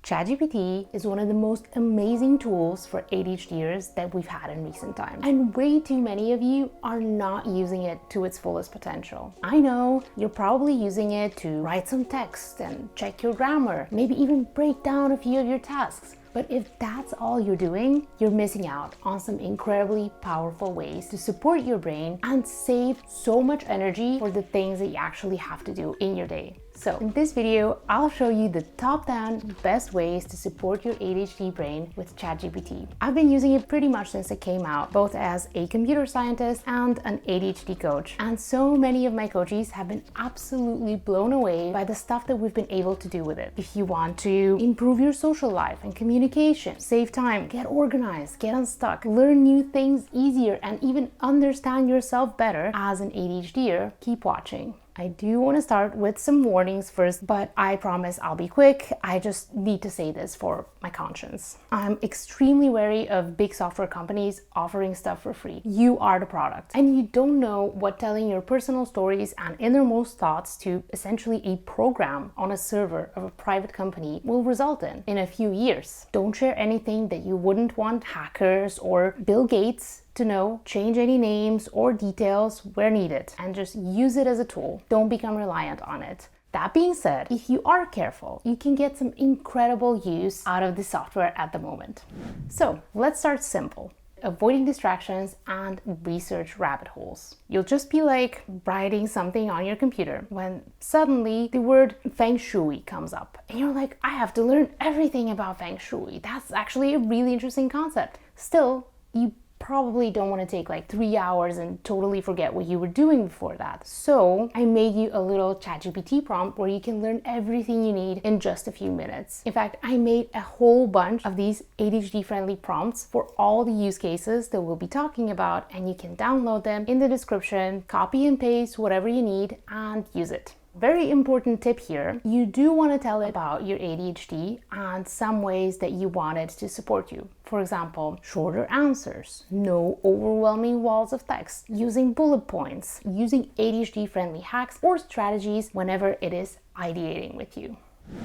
ChatGPT is one of the most amazing tools for ADHDers that we've had in recent times. And way too many of you are not using it to its fullest potential. I know you're probably using it to write some text and check your grammar, maybe even break down a few of your tasks. But if that's all you're doing, you're missing out on some incredibly powerful ways to support your brain and save so much energy for the things that you actually have to do in your day. So in this video, I'll show you the top 10 best ways to support your ADHD brain with ChatGPT. I've been using it pretty much since it came out, both as a computer scientist and an ADHD coach. And so many of my coaches have been absolutely blown away by the stuff that we've been able to do with it. If you want to improve your social life and communication, save time, get organized, get unstuck, learn new things easier, and even understand yourself better as an ADHDer, keep watching. I do want to start with some warnings first, but I promise I'll be quick. I just need to say this for my conscience. I'm extremely wary of big software companies offering stuff for free. You are the product, and you don't know what telling your personal stories and innermost thoughts to essentially a program on a server of a private company will result in a few years. Don't share anything that you wouldn't want hackers or Bill Gates to know. Change any names or details where needed and just use it as a tool. Don't become reliant on it. That being said, if you are careful, you can get some incredible use out of the software at the moment. So let's start simple. Avoiding distractions and research rabbit holes. You'll just be like writing something on your computer when suddenly the word feng shui comes up and you're like, I have to learn everything about feng shui. That's actually a really interesting concept. Still, you probably don't want to take like 3 hours and totally forget what you were doing before that. So I made you a little ChatGPT prompt where you can learn everything you need in just a few minutes. In fact, I made a whole bunch of these ADHD-friendly prompts for all the use cases that we'll be talking about, and you can download them in the description, copy and paste whatever you need, and use it. Very important tip here, you do want to tell it about your ADHD and some ways that you want it to support you. For example, shorter answers, no overwhelming walls of text, using bullet points, using ADHD-friendly hacks or strategies whenever it is ideating with you.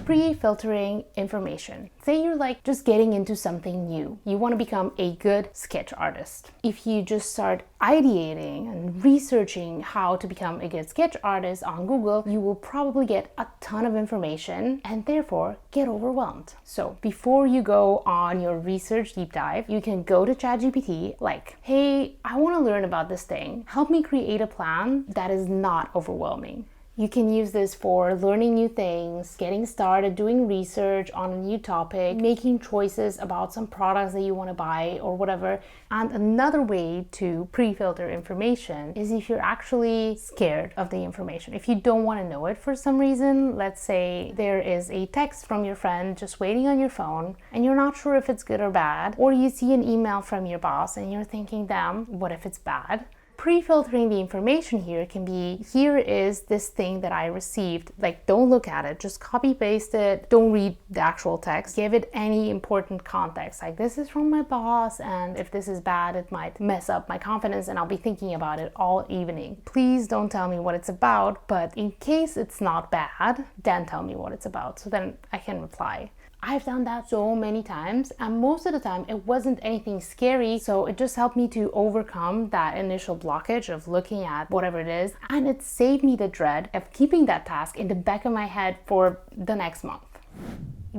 Pre-filtering information. Say you're like just getting into something new. You want to become a good sketch artist. If you just start ideating and researching how to become a good sketch artist on Google, you will probably get a ton of information and therefore get overwhelmed. So before you go on your research deep dive, you can go to ChatGPT like, hey, I want to learn about this thing. Help me create a plan that is not overwhelming. You can use this for learning new things, getting started doing research on a new topic, making choices about some products that you want to buy or whatever. And another way to pre-filter information is if you're actually scared of the information. If you don't want to know it for some reason, let's say there is a text from your friend just waiting on your phone and you're not sure if it's good or bad, or you see an email from your boss and you're thinking, damn, what if it's bad? Pre-filtering the information here can be, here is this thing that I received, like don't look at it, just copy paste it, don't read the actual text, give it any important context, like this is from my boss and if this is bad it might mess up my confidence and I'll be thinking about it all evening. Please don't tell me what it's about, but in case it's not bad, then tell me what it's about so then I can reply. I've done that so many times and most of the time it wasn't anything scary, so it just helped me to overcome that initial blockage of looking at whatever it is, and it saved me the dread of keeping that task in the back of my head for the next month.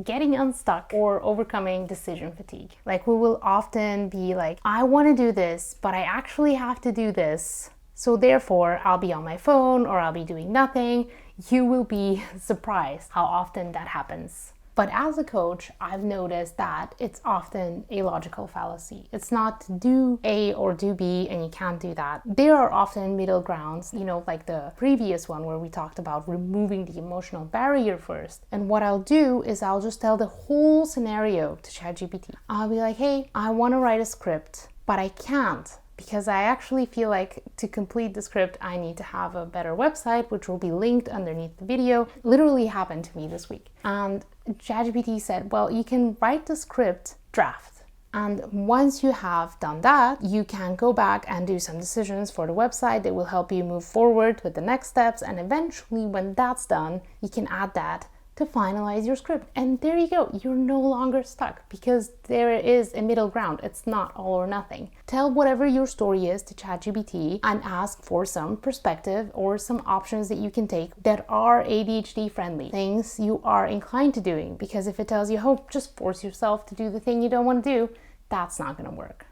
Getting unstuck or overcoming decision fatigue. Like we will often be like, I want to do this, but I actually have to do this. So therefore I'll be on my phone or I'll be doing nothing. You will be surprised how often that happens. But as a coach, I've noticed that it's often a logical fallacy. It's not do A or do B and you can't do that. There are often middle grounds, like the previous one where we talked about removing the emotional barrier first. And what I'll do is I'll just tell the whole scenario to ChatGPT. I'll be like, hey, I want to write a script, but I can't, because I actually feel like to complete the script, I need to have a better website, which will be linked underneath the video. Literally happened to me this week. And ChatGPT said, well, you can write the script draft. And once you have done that, you can go back and do some decisions for the website that will help you move forward with the next steps. And eventually, when that's done, you can add that to finalize your script. And there you go, you're no longer stuck because there is a middle ground. It's not all or nothing. Tell whatever your story is to ChatGPT and ask for some perspective or some options that you can take that are ADHD friendly, things you are inclined to doing. Because if it tells you, oh, just force yourself to do the thing you don't want to do, that's not going to work.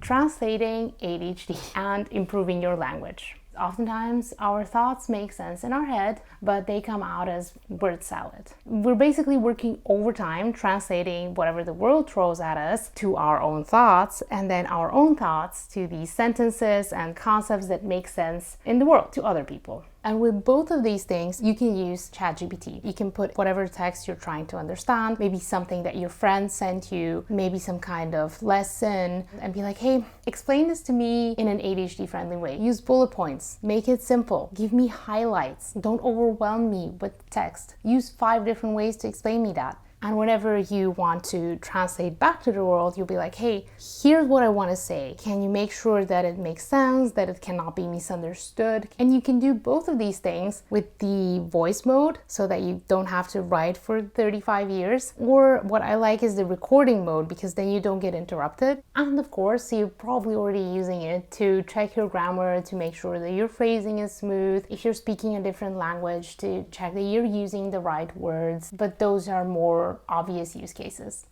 Translating ADHD and improving your language. Oftentimes our thoughts make sense in our head, but they come out as word salad. We're basically working overtime translating whatever the world throws at us to our own thoughts, and then our own thoughts to these sentences and concepts that make sense in the world to other people. And with both of these things, you can use ChatGPT. You can put whatever text you're trying to understand, maybe something that your friend sent you, maybe some kind of lesson, and be like, hey, explain this to me in an ADHD-friendly way. Use bullet points, make it simple, give me highlights, don't overwhelm me with text. Use 5 different ways to explain me that. And whenever you want to translate back to the world, you'll be like, hey, here's what I want to say. Can you make sure that it makes sense, that it cannot be misunderstood? And you can do both of these things with the voice mode so that you don't have to write for 35 years. Or what I like is the recording mode, because then you don't get interrupted. And of course, you're probably already using it to check your grammar, to make sure that your phrasing is smooth. If you're speaking a different language, to check that you're using the right words. But those are more obvious use cases.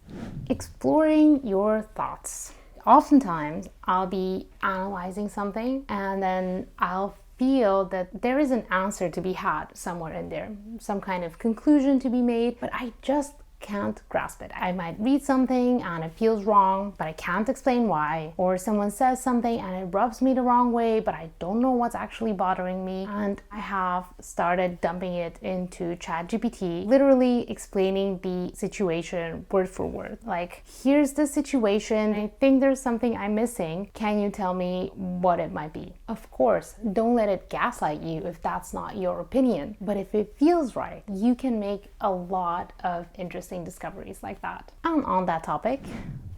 Exploring your thoughts. Oftentimes, I'll be analyzing something and then I'll feel that there is an answer to be had somewhere in there, some kind of conclusion to be made, but I just can't grasp it. I might read something and it feels wrong, but I can't explain why. Or someone says something and it rubs me the wrong way, but I don't know what's actually bothering me. And I have started dumping it into ChatGPT, literally explaining the situation word for word. Like, here's the situation. I think there's something I'm missing. Can you tell me what it might be? Of course, don't let it gaslight you if that's not your opinion. But if it feels right, you can make a lot of interesting discoveries like that. And on that topic,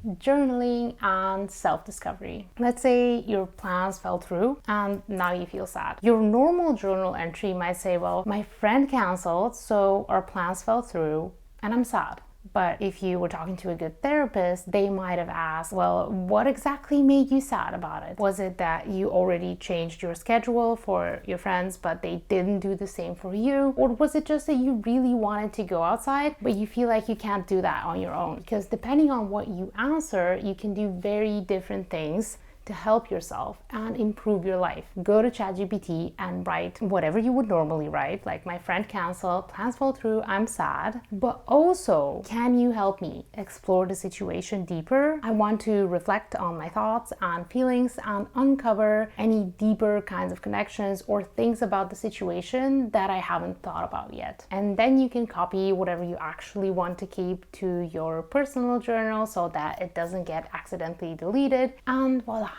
journaling and self-discovery. Let's say your plans fell through and now you feel sad. Your normal journal entry might say, well, my friend canceled, so our plans fell through and I'm sad. But if you were talking to a good therapist, they might have asked, well, what exactly made you sad about it? Was it that you already changed your schedule for your friends, but they didn't do the same for you? Or was it just that you really wanted to go outside, but you feel like you can't do that on your own? Because depending on what you answer, you can do very different things to help yourself and improve your life. Go to ChatGPT and write whatever you would normally write, like my friend canceled, plans fell through, I'm sad. But also, can you help me explore the situation deeper? I want to reflect on my thoughts and feelings and uncover any deeper kinds of connections or things about the situation that I haven't thought about yet. And then you can copy whatever you actually want to keep to your personal journal so that it doesn't get accidentally deleted, and voila.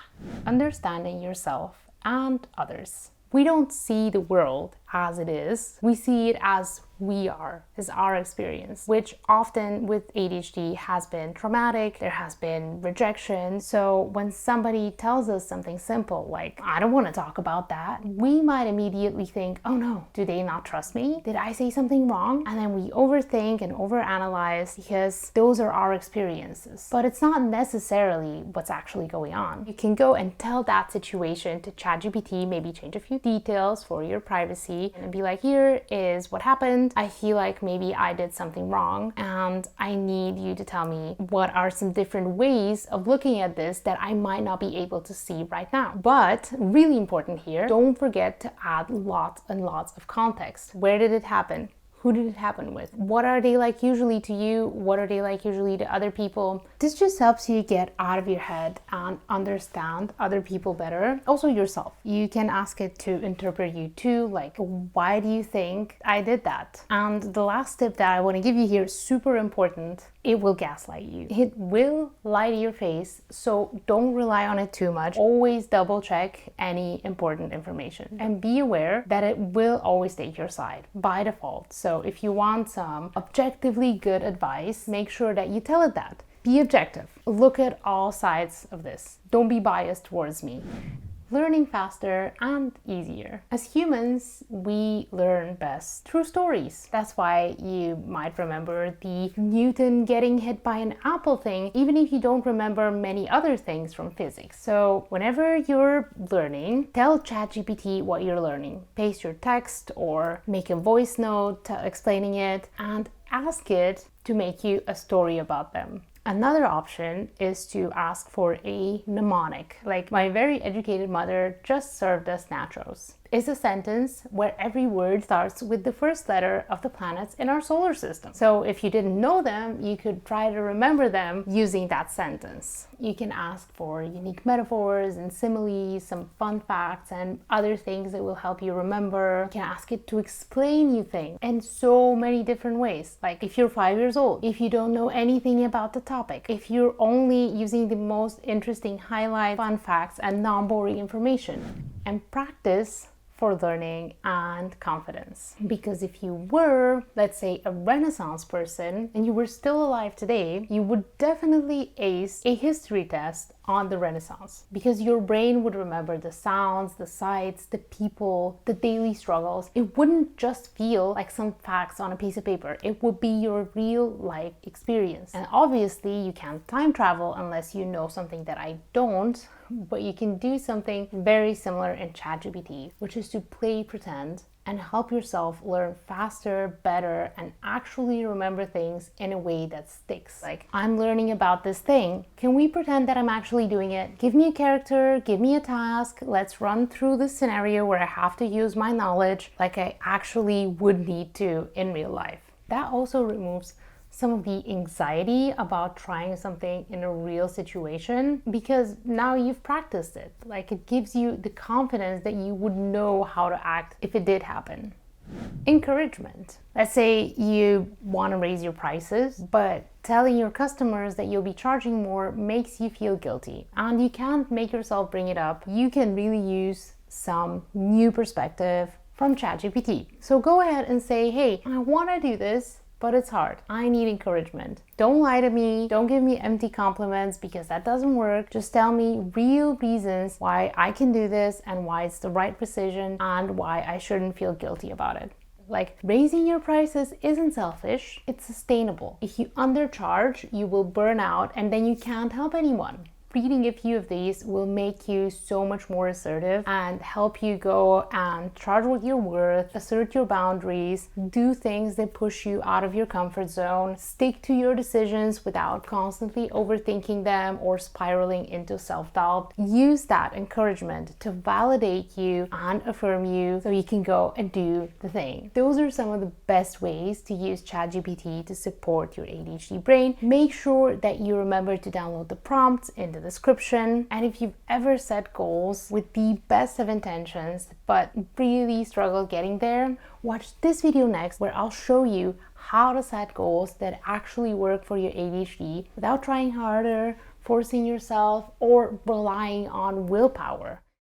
Understanding yourself and others. We don't see the world as it is. We see it as we are, as our experience, which often with ADHD has been traumatic. There has been rejection. So when somebody tells us something simple like, I don't want to talk about that, we might immediately think, oh no, do they not trust me? Did I say something wrong? And then we overthink and overanalyze because those are our experiences. But it's not necessarily what's actually going on. You can go and tell that situation to ChatGPT, maybe change a few details for your privacy, and be like, here is what happened. I feel like maybe I did something wrong and I need you to tell me what are some different ways of looking at this that I might not be able to see right now. But really important here, don't forget to add lots and lots of context. Where did it happen? Who did it happen with? What are they like usually to you? What are they like usually to other people? This just helps you get out of your head and understand other people better. Also yourself. You can ask it to interpret you too, like, why do you think I did that? And the last tip that I want to give you here is super important. It will gaslight you. It will lie to your face, so don't rely on it too much. Always double check any important information and be aware that it will always take your side by default. So if you want some objectively good advice, make sure that you tell it that. Be objective. Look at all sides of this. Don't be biased towards me. learning faster and easier. As humans, we learn best through stories. That's why you might remember the Newton getting hit by an apple thing, even if you don't remember many other things from physics. So whenever you're learning, tell ChatGPT what you're learning. Paste your text or make a voice note explaining it and ask it to make you a story about them. Another option is to ask for a mnemonic, like my very educated mother just served us nachos. Is a sentence where every word starts with the first letter of the planets in our solar system. So if you didn't know them, you could try to remember them using that sentence. You can ask for unique metaphors and similes, some fun facts and other things that will help you remember. You can ask it to explain you things in so many different ways. Like if you're 5 years old, if you don't know anything about the topic, if you're only using the most interesting highlights, fun facts and non-boring information. And practice for learning and confidence. Because if you were, let's say, a Renaissance person and you were still alive today, you would definitely ace a history test on the Renaissance, because your brain would remember the sounds, the sights, the people, the daily struggles. It wouldn't just feel like some facts on a piece of paper. It would be your real life experience. And obviously you can't time travel unless you know something that I don't, but you can do something very similar in ChatGPT, which is to play pretend and help yourself learn faster, better, and actually remember things in a way that sticks. Like, I'm learning about this thing. Can we pretend that I'm actually doing it? Give me a character, give me a task. Let's run through this scenario where I have to use my knowledge like I actually would need to in real life. That also removes some of the anxiety about trying something in a real situation, because now you've practiced it. Like, it gives you the confidence that you would know how to act if it did happen. Encouragement. Let's say you want to raise your prices, but telling your customers that you'll be charging more makes you feel guilty, and you can't make yourself bring it up. You can really use some new perspective from ChatGPT. So go ahead and say, hey, I want to do this, but it's hard. I need encouragement. Don't lie to me. Don't give me empty compliments, because that doesn't work. Just tell me real reasons why I can do this and why it's the right decision and why I shouldn't feel guilty about it. Like, raising your prices isn't selfish, it's sustainable. If you undercharge, you will burn out and then you can't help anyone. Reading a few of these will make you so much more assertive and help you go and charge what you're worth, assert your boundaries, do things that push you out of your comfort zone, stick to your decisions without constantly overthinking them or spiraling into self-doubt. Use that encouragement to validate you and affirm you so you can go and do the thing. Those are some of the best ways to use ChatGPT to support your ADHD brain. Make sure that you remember to download the prompts in the description. And if you've ever set goals with the best of intentions but really struggled getting there, watch this video next where I'll show you how to set goals that actually work for your ADHD without trying harder, forcing yourself, or relying on willpower.